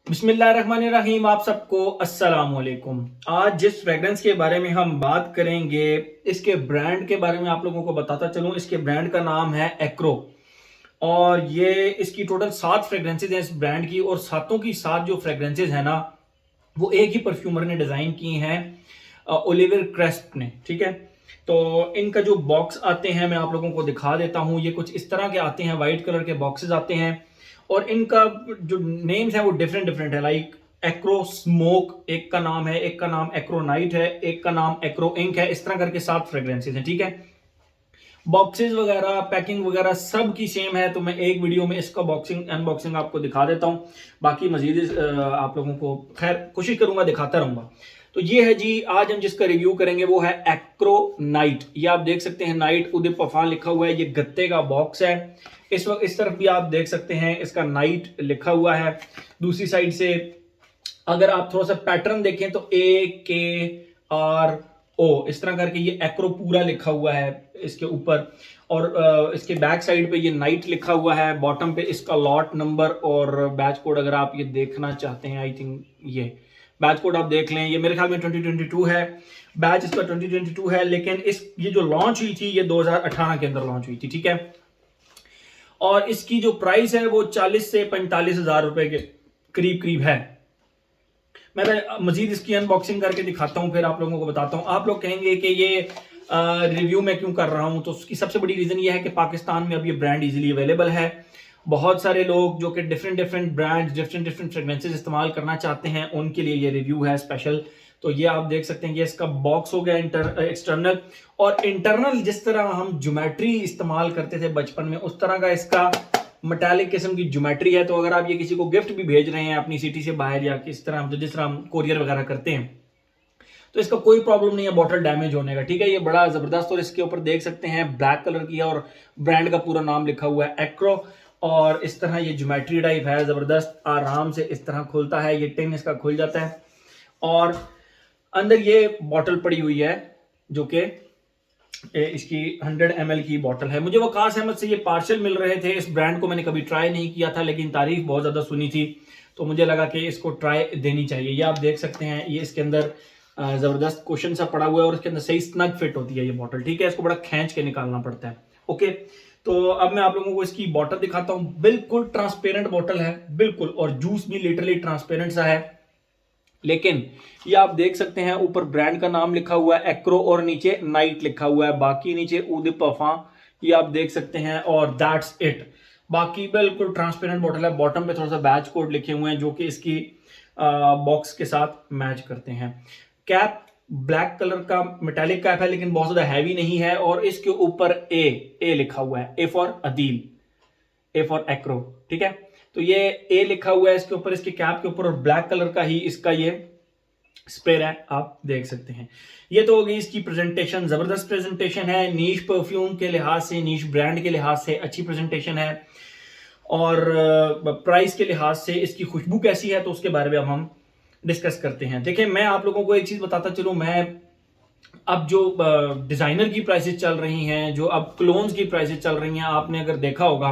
बिस्मिल्लाहिर्रहमानिर्रहीम। आप सबको अस्सलाम वालेकुम। आज जिस फ्रेग्रेंस के बारे में हम बात करेंगे, इसके ब्रांड के बारे में आप लोगों को बताता चलूं। इसके ब्रांड का नाम है एक्रो और ये इसकी टोटल 7 फ्रेग्रेंसेज हैं इस ब्रांड की, और सातों की सात जो फ्रेग्रेंसेज हैं ना, वो एक ही परफ्यूमर ने डिजाइन की हैं, ओलिवर क्रेस्प ने। ठीक है, तो इनका जो बॉक्स आते हैं मैं आप लोगों को दिखा देता हूं। ये कुछ इस तरह के आते हैं, वाइट कलर के बॉक्सेस आते हैं, और इनका जो नेम्स है वो डिफरेंट डिफरेंट है। लाइक एक्रो स्मोक एक का नाम है, एक का नाम एक्रो नाइट है, एक का नाम एक्रो इंक है। इस तरह करके 7 फ्रेग्रेंसेज हैं। ठीक है, बॉक्सेस वगैरह पैकिंग वगैरह सब की सेम है, तो मैं एक वीडियो में इसका बॉक्सिंग अनबॉक्सिंग आपको दिखा देता हूं। बाकी मजीद आप लोगों को खैर कोशिश करूंगा दिखाता रहूंगा। तो ये है जी, आज हम जिसका रिव्यू करेंगे वो है एक्रो नाइट। ये आप देख सकते हैं, नाइट उदिप पफान लिखा हुआ है। ये गत्ते का बॉक्स है। इस वक्त इस तरफ भी आप देख सकते हैं इसका नाइट लिखा हुआ है। दूसरी साइड से अगर आप थोड़ा सा पैटर्न देखें तो AKRO इस तरह करके ये एक्रो पूरा लिखा हुआ है इसके ऊपर, और इसके बैक साइड पे ये नाइट लिखा हुआ है। बॉटम पे इसका लॉट नंबर और बैच कोड अगर आप ये देखना चाहते हैं, आई थिंक ये बैच कोड आप देख लें। ये मेरे ख्याल में 2022 है, बैच इसका 2022 है, लेकिन ये जो लॉन्च हुई थी ये 2018 के अंदर लॉन्च हुई थी। ठीक है, और इसकी जो प्राइस है वो 40 से 45 हजार रुपए के करीब करीब है। मैं मजीद इसकी अनबॉक्सिंग करके दिखाता हूं, फिर आप लोगों को बताता हूं। आप लोग कहेंगे कि ये रिव्यू मैं क्यों कर रहा हूं, तो उसकी सबसे बड़ी रीजन ये है कि पाकिस्तान में अब ये ब्रांड इजीली अवेलेबल है। बहुत सारे लोग जो कि different different brands different different fragrances इस्तेमाल करना चाहते हैं, उनके लिए ये रिव्यू है स्पेशल। तो ये आप देख सकते हैं, ये इसका बॉक्स हो गया एक्सटर्नल, और इंटरनल जिस तरह हम ज्योमेट्री इस्तेमाल करते थे बचपन में, उस तरह का इसका मेटालिक किस्म की ज्योमेट्री है। तो अगर आप ये किसी को गिफ्ट भी भेज रहे हैं अपनी सिटी से बाहर, या किस तरह जिस तरह हम कोरियर वगैरह करते हैं, तो इसका कोई प्रॉब्लम नहीं है बॉटल डैमेज होने का। ठीक है, ये बड़ा जबरदस्त, और इसके ऊपर देख सकते हैं ब्लैक कलर की है और ब्रांड का पूरा नाम लिखा हुआ है एक्रो, और इस तरह ये ज्योमेट्री टाइप है जबरदस्त। आराम से इस तरह खुलता है, ये टिन इसका खुल जाता है, और अंदर ये बॉटल पड़ी हुई है जो कि इसकी 100 ml की बॉटल है। मुझे वकास अहमद से ये पार्सल मिल रहे थे। इस ब्रांड को मैंने कभी ट्राई नहीं किया था, लेकिन तारीफ बहुत ज्यादा सुनी थी, तो मुझे लगा कि इसको ट्राई देनी चाहिए। ये आप देख सकते हैं, ये इसके अंदर जबरदस्त क्वेश्चन सा पड़ा हुआ है, और इसके अंदर सही स्नग फिट होती है ये बॉटल। ठीक है, इसको बड़ा खींच के निकालना पड़ता है। ओके, तो अब मैं आप लोगों को इसकी बॉटल दिखाता हूं। बिल्कुल ट्रांसपेरेंट बॉटल है, बिल्कुल, और जूस भी लिटरली ट्रांसपेरेंट सा है। लेकिन ये आप देख सकते हैं, ऊपर ब्रांड का नाम लिखा हुआ है एक्रो, और नीचे नाइट लिखा हुआ है। बाकी नीचे उदिप पफा ये आप देख सकते हैं, और दैट्स इट। बाकी बिल्कुल ट्रांसपेरेंट बॉटल है। बॉटम पे थोड़ा सा बैच कोड लिखे हुए हैं जो कि इसकी बॉक्स के साथ मैच करते हैं। कैप ब्लैक कलर का मेटालिक कैप है, लेकिन बहुत ज्यादा हैवी नहीं है, और इसके ऊपर ए लिखा हुआ है, A for Adeel, A for Acro. ठीक है, तो ये ए लिखा हुआ है इसके ऊपर, इसके कैप के ऊपर, और ब्लैक कलर का ही इसका ये स्प्रे है, आप देख सकते हैं। ये तो हो गई इसकी प्रेजेंटेशन। जबरदस्त प्रेजेंटेशन है, नीश परफ्यूम के लिहाज से, नीश ब्रांड के लिहाज से अच्छी प्रेजेंटेशन है, और प्राइस के लिहाज से इसकी खुशबू कैसी है, तो उसके बारे में अब हम डिस्कस करते हैं। देखिए, मैं आप लोगों को एक चीज बताता चलूं, मैं अब जो डिजाइनर की प्राइसेस चल रही हैं, जो अब क्लोन्स की प्राइसेस चल रही हैं, आपने अगर देखा होगा,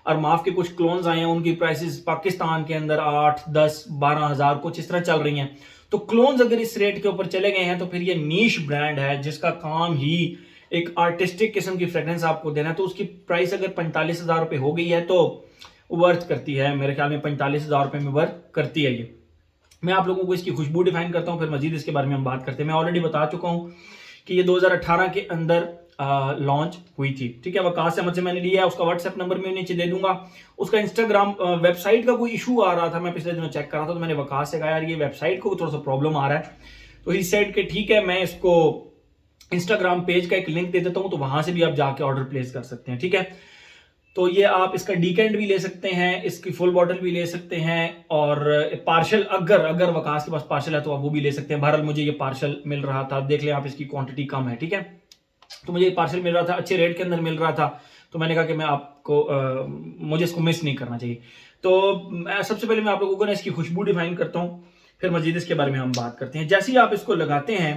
और माफ के कुछ क्लोन्स आए हैं, उनकी प्राइसेस पाकिस्तान के अंदर 8, 10, 12 हजार कुछ इस तरह चल रही हैं। तो क्लोन्स अगर इस रेट के ऊपर चले गए हैं, तो फिर ये नीश ब्रांड है जिसका काम ही एक आर्टिस्टिक किस्म की फ्रेग्रेंस आपको देना है, तो उसकी प्राइस अगर 45 हजार रुपए हो गई है तो वर्थ करती है। मेरे ख्याल में 45 हजार रुपए में वर्थ करती है ये। मैं आप लोगों को इसकी खुशबू डिफाइन करता हूं, फिर मजीद इसके बारे में हम बात करते हैं। मैं ऑलरेडी बता चुका हूं कि ये 2018 के अंदर लॉन्च हुई थी। ठीक है, वकास अहमद से मैंने लिया है, उसका व्हाट्सएप नंबर मैं नीचे दे दूंगा। उसका इंस्टाग्राम वेबसाइट का कोई इशू आ रहा था, मैं पिछले दिनों चेक कर रहा था, तो मैंने वकास से कहा यार ये वेबसाइट को थोड़ा सा प्रॉब्लम आ रहा है, तो ही सेड के ठीक है, मैं इसको इंस्टाग्राम पेज का एक लिंक दे देता हूं, तो वहां से भी आप जाके ऑर्डर प्लेस कर सकते हैं। ठीक है, तो ये आप इसका डीकेंट भी ले सकते हैं, इसकी फुल बॉटल भी ले सकते हैं, और पार्शल अगर वकास के पास पार्शल है तो आप वो भी ले सकते हैं। बहरहाल मुझे ये पार्शल मिल रहा था, देख लें आप, इसकी क्वांटिटी कम है। ठीक है, तो मुझे पार्सल मिल रहा था, अच्छे रेट के अंदर मिल रहा था, तो मैंने कहा कि मैं आपको मुझे इसको मिस नहीं करना चाहिए। तो सबसे पहले मैं आप लोगों को ना इसकी खुशबू डिफाइन करता हूँ, फिर मजीद इसके बारे में हम बात करते हैं। जैसे ही आप इसको लगाते हैं,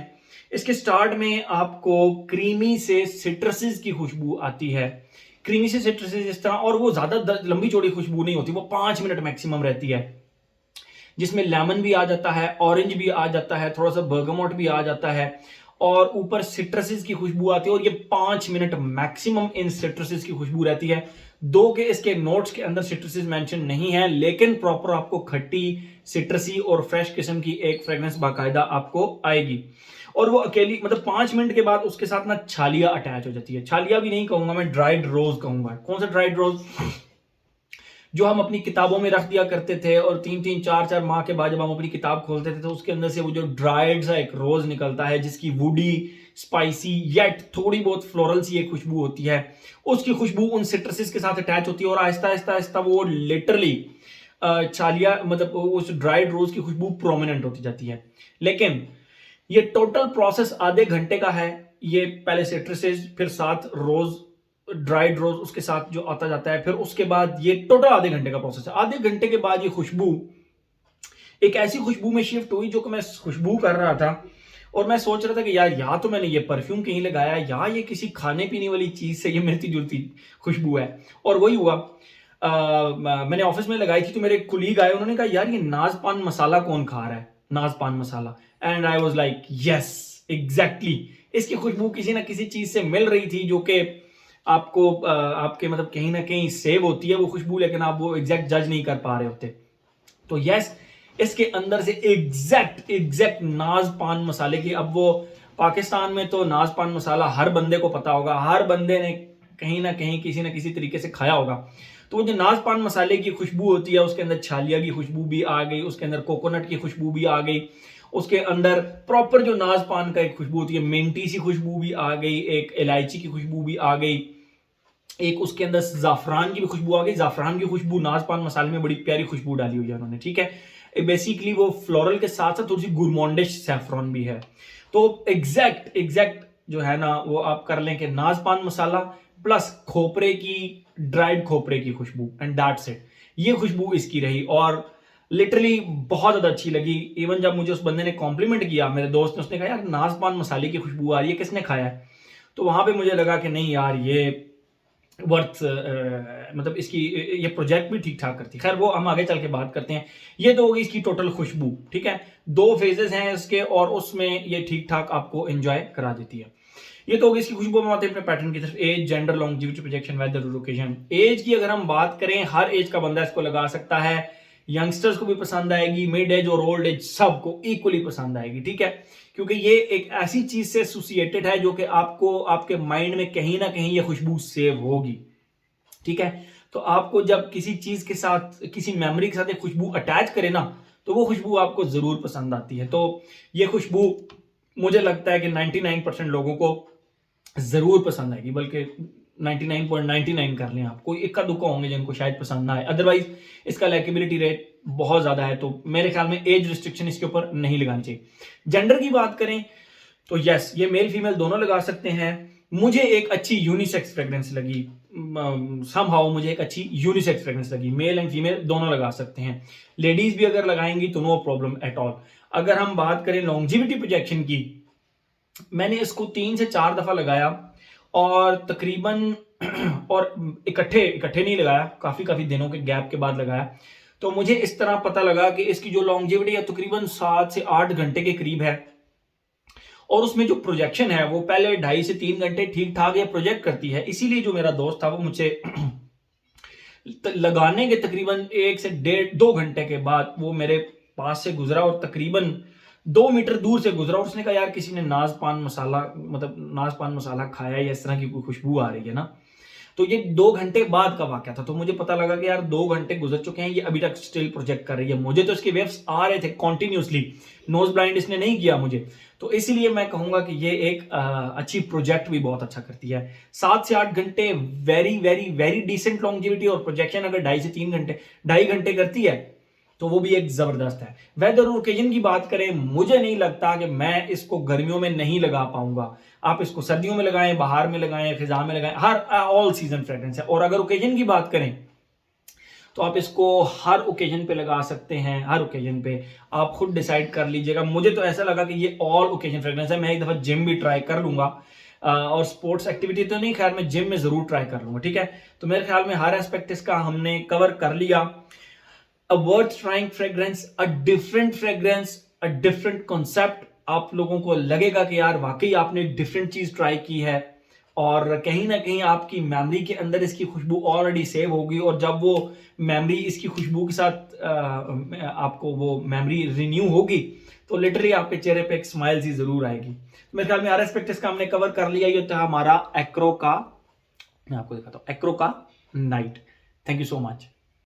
इसके स्टार्ट में आपको क्रीमी से सिट्रसेस की खुशबू आती है। क्रीमी से सिट्रसेस इस तरह, और वो ज्यादा लंबी चौड़ी खुशबू नहीं होती, वो 5 मिनट मैक्सिमम रहती है। जिसमें लेमन भी आ जाता है, ऑरेंज भी आ जाता है, थोड़ा सा बर्गमोट भी आ जाता है और ऊपर सिट्रसेस की खुशबू आती है और ये 5 मिनट मैक्सिमम इन सिट्रसेस की खुशबू रहती है। दो के इसके नोट्स के अंदर सिट्रसेस मेंशन नहीं है, लेकिन प्रॉपर आपको खट्टी, सिट्रसी और फ्रेश किस्म की एक फ्रेग्रेंस बाकायदा आपको आएगी। और वो अकेली मतलब 5 मिनट के बाद उसके साथ ना छालिया अटैच हो जाती है। छालिया भी नहीं कहूंगा मैं, ड्राइड रोज कहूंगा। कौन सा ड्राइड रोज? जो हम अपनी किताबों में रख दिया करते थे और 3-3 4-4 माह के बाद जब हम अपनी किताब खोलते थे तो उसके अंदर से वो जो ड्राइड सा एक रोज निकलता है जिसकी वुडी, स्पाइसी येट थोड़ी बहुत फ्लोरल सी एक खुशबू होती है। उसकी खुशबू उन सिट्रसेस के साथ अटैच होती है और आहिस्ता आहिस्ता आहिस्ता वो लिटरली छालिया मतलब उस ड्राइड रोज की खुशबू प्रोमिनेंट होती जाती है। लेकिन ये टोटल प्रोसेस आधे घंटे का है। ये पहले सिट्रसेस, फिर साथ रोज, ड्राइड रोज उसके साथ जो आता जाता है, फिर उसके बाद ये टोटल आधे घंटे का प्रोसेस है। आधे घंटे के बाद ये खुशबू एक ऐसी खुशबू में शिफ्ट हुई जो कि मैं खुशबू कर रहा था और मैं सोच रहा था कि यार या तो मैंने ये परफ्यूम कहीं लगाया या ये किसी खाने पीने वाली चीज से ये मिलती जुलती खुशबू है। और वही हुआ। मैंने ऑफिस में लगाई थी तो मेरे कुलीग आए, उन्होंने कहा यार ये नाज पान मसाला कौन खा रहा है, Naaz pan masala. And I was like yes exactly, इसकी खुशबू किसी ना किसी चीज से मिल रही थी जो कि आपको आपके मतलब कहीं ना कहीं सेव होती है वो खुशबू, लेकिन आप वो एग्जैक्ट जज नहीं कर पा रहे होते। तो यस, इसके अंदर से एग्जैक्ट नाज पान मसाले की, अब वो पाकिस्तान में तो नाज पान मसाला हर बंदे को पता होगा, हर बंदे ने कहीं ना कहीं किसी ना किसी तरीके से खाया होगा। तो वो जो नाज पान मसाले की खुशबू होती है उसके अंदर छालिया की खुशबू भी आ गई, उसके अंदर कोकोनट की खुशबू भी आ गई, उसके अंदर प्रॉपर जो नाज पान का एक खुशबू होती है मिंटी सी खुशबू भी आ गई, एक इलायची की खुशबू भी आ गई, एक उसके अंदर जाफरान की भी खुशबू आ गई। जाफरान की खुशबू नाज पान मसाले में बड़ी प्यारी खुशबू डाली हुई है उन्होंने, ठीक है। बेसिकली वो फ्लोरल के साथ साथ थोड़ी सी गुरमोंडिश सैफरॉन भी है। तो एग्जैक्ट जो है ना वो आप कर लें कि नाज पान मसाला प्लस खोपरे की, ड्राइड खोपरे की खुशबू, एंड दैट्स इट। ये खुशबू इसकी रही और लिटरली बहुत ज्यादा अच्छी लगी। इवन जब मुझे उस बंदे ने कॉम्प्लीमेंट किया, मेरे दोस्त ने, उसने कहा यार नाज पान मसाले की खुशबू आ रही है, किसने खाया है? तो वहां पे मुझे लगा कि नहीं यार ये वर्थ मतलब इसकी ये प्रोजेक्ट भी ठीक ठाक करती है। खैर वो हम आगे चल के बात करते हैं। ये तो होगी इसकी टोटल खुशबू, ठीक है। 2 फेजेस हैं इसके और उसमें ये ठीक ठाक आपको एंजॉय करा देती है। ये तो होगी इसकी खुशबू। हम आते हैं अपने पैटर्न की तरफ। Age, gender, longevity, projection, weather, occasion. Age की अगर हम बात करें, हर एज का बंदा इसको लगा सकता है। यंगस्टर्स को भी पसंद आएगी, मिड एज और ओल्ड एज सबको इक्वली पसंद आएगी, ठीक है। क्योंकि ये एक ऐसी चीज से एसोसिएटेड है जो कि आपको आपके माइंड में कहीं ना कहीं ये खुशबू सेव होगी, ठीक है। तो आपको जब किसी चीज के साथ, किसी मेमोरी के साथ एक खुशबू अटैच करे ना, तो वो खुशबू आपको जरूर पसंद आती है। तो ये खुशबू मुझे लगता है कि 99% लोगों को जरूर पसंद आएगी, बल्कि 99.99 कर लें आप। कोई इक्का दुक्का होंगे जिनको शायद पसंद ना आए, अदरवाइज इसका लाइकेबिलिटी रेट बहुत ज्यादा है। तो मेरे ख्याल में एज रिस्ट्रिक्शन इसके ऊपर नहीं लगानी चाहिए। जेंडर की बात करें तो यस, ये मेल फीमेल दोनों लगा सकते हैं। मुझे एक अच्छी यूनिसेक्स फ्रेग्रेंस लगी, समहाउ मुझे एक अच्छी यूनिसेक्स फ्रेग्रेंस लगी। मेल एंड फीमेल दोनों लगा सकते हैं, लेडीज भी अगर लगाएंगी तो नो प्रॉब्लम एट ऑल। अगर हम बात करें लॉन्जिविटी प्रोजेक्शन की, मैंने इसको 3 से 4 दफा लगाया और तकरीबन और इकट्ठे नहीं लगाया, काफी दिनों के गैप के बाद लगाया। तो मुझे इस तरह पता लगा कि इसकी जो लॉन्जेविटी है तकरीबन 7 से 8 घंटे के करीब है और उसमें जो प्रोजेक्शन है वो पहले 2.5 से 3 घंटे ठीक ठाक ये प्रोजेक्ट करती है। इसीलिए जो मेरा दोस्त था वो मुझे लगाने के तकरीबन 1 से 1.5-2 घंटे के बाद वो मेरे पास से गुजरा और तकरीबन 2 मीटर दूर से गुजरा और उसने कहा यार किसी ने नाज पान मसाला खाया या इस तरह की कोई खुशबू आ रही है ना। तो ये 2 घंटे बाद का वाकया था। तो मुझे पता लगा कि यार 2 घंटे गुजर चुके हैं, ये अभी तक स्टिल प्रोजेक्ट कर रही है। मुझे तो इसके वेव्स आ रहे थे कॉन्टिन्यूसली, नोज ब्लाइंड इसने नहीं किया मुझे। तो इसीलिए मैं कहूंगा कि ये एक अच्छी प्रोजेक्ट भी बहुत अच्छा करती है। 7 से 8 घंटे very very very decent longevity, और प्रोजेक्शन अगर 2.5 से 3 घंटे 2.5 घंटे करती है तो वो भी एक जबरदस्त है। वेदर और ओकेजन की बात करें, मुझे नहीं लगता कि मैं इसको गर्मियों में नहीं लगा पाऊंगा। आप इसको सर्दियों में लगाएं, बाहर में लगाएं, खिजा में लगाएं, हर ऑल सीजन फ्रेग्रेंस है। और अगर ओकेजन की बात करें तो आप इसको हर ओकेजन पे लगा सकते हैं। हर ओकेजन पे आप खुद डिसाइड कर लीजिएगा। मुझे तो ऐसा लगा कि ये ऑल ओकेजन फ्रेग्रेंस है। मैं एक दफा जिम भी ट्राई कर लूंगा और स्पोर्ट्स एक्टिविटी तो नहीं, खैर मैं जिम में जरूर ट्राई कर लूंगा, ठीक है। तो मेरे ख्याल में हर एस्पेक्ट इसका हमने कवर कर लिया। A worth trying fragrance, a different fragrance, a different concept. आप लोगों को लगेगा कि यार वाकई आपने डिफरेंट चीज ट्राई की है, और कहीं ना कहीं आपकी मेमोरी के अंदर इसकी खुशबू ऑलरेडी सेव होगी, और जब वो मेमोरी इसकी खुशबू के साथ आपको वो मेमोरी रिन्यू होगी, तो लिटरली आपके चेहरे पे एक स्माइल सी जरूर आएगी। मेरे ख्याल में आर एस्पेक्ट का हमने कवर कर लिया। ये था हमारा एक्रो का, मैं आपको दिखाता हूँ, एक्रो का night. Thank you so much.